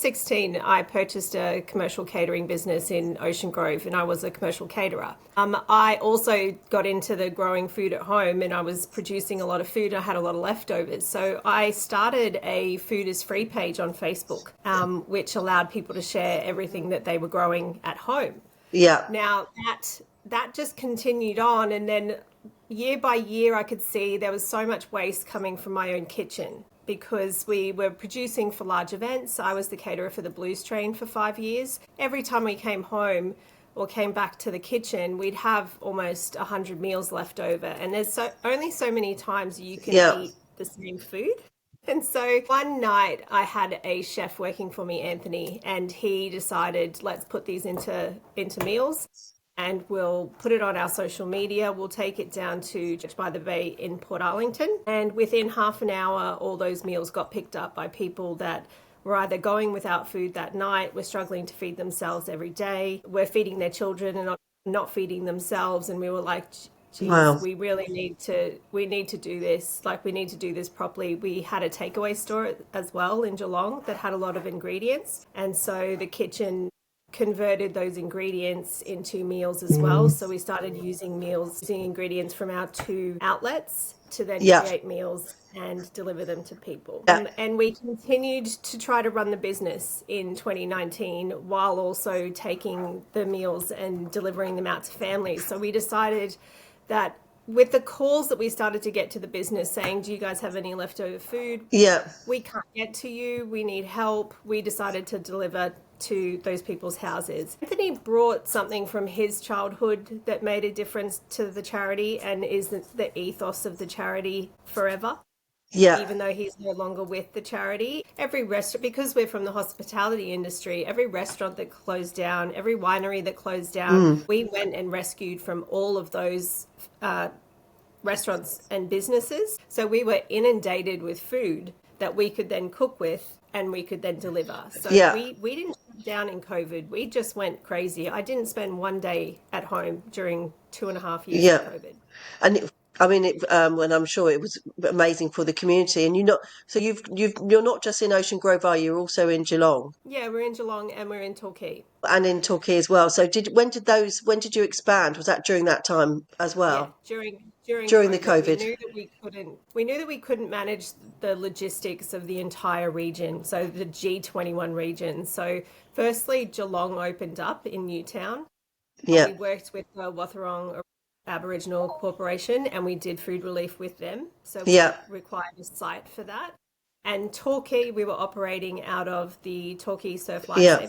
16, I purchased a commercial catering business in Ocean Grove, and I was a commercial caterer. I also got into the growing food at home, and I was producing a lot of food. I had a lot of leftovers. So I started a food is free page on Facebook, which allowed people to share everything that they were growing at home. Yeah. Now that just continued on, and then year by year, I could see there was so much waste coming from my own kitchen because we were producing for large events. I was the caterer for the Blues Train for 5 years. Every time we came home or came back to the kitchen, we'd have almost 100 meals left over, and there's only so many times you can Yeah. eat the same food. And so one night I had a chef working for me, Anthony, and he decided, let's put these into meals and we'll put it on our social media. We'll take it down to Church by the Bay in Port Arlington. And within half an hour, all those meals got picked up by people that were either going without food that night, were struggling to feed themselves every day, were feeding their children and not feeding themselves. And we were like, geez, Wow. we need to do this. Like, we need to do this properly. We had a takeaway store as well in Geelong that had a lot of ingredients. And so the kitchen converted those ingredients into meals as well. So we started using ingredients from our two outlets to then Yeah. create meals and deliver them to people. Yeah. And we continued to try to run the business in 2019 while also taking the meals and delivering them out to families. So we decided that with the calls that we started to get to the business saying, do you guys have any leftover food? Yeah. We can't get to you. We need help. We decided to deliver to those people's houses. Anthony brought something from his childhood that made a difference to the charity and is the ethos of the charity forever. Yeah. Even though he's no longer with the charity, every restaurant, because we're from the hospitality industry, every restaurant that closed down, every winery that closed down, we went and rescued from all of those restaurants and businesses. So we were inundated with food that we could then cook with and we could then deliver. So Yeah. we didn't shut down in COVID. We just went crazy. I didn't spend one day at home during 2.5 years of Yeah. COVID. And I mean, and I'm sure it was amazing for the community. And you're not just in Ocean Grove, are you? You're also in Geelong Yeah, we're in Geelong and we're in Torquay. and in Torquay as well. So when did you expand? Was that during that time as Yeah, well? during During the COVID, COVID? we knew that we couldn't manage the logistics of the entire region, so the G21 region. So firstly, Geelong opened up in Newtown, and Yeah. we worked with the Wathaurong Aboriginal Corporation, and we did food relief with them. So we Yeah. required a site for that. And Torquay, we were operating out of the Torquay Surf Life Yeah. Saving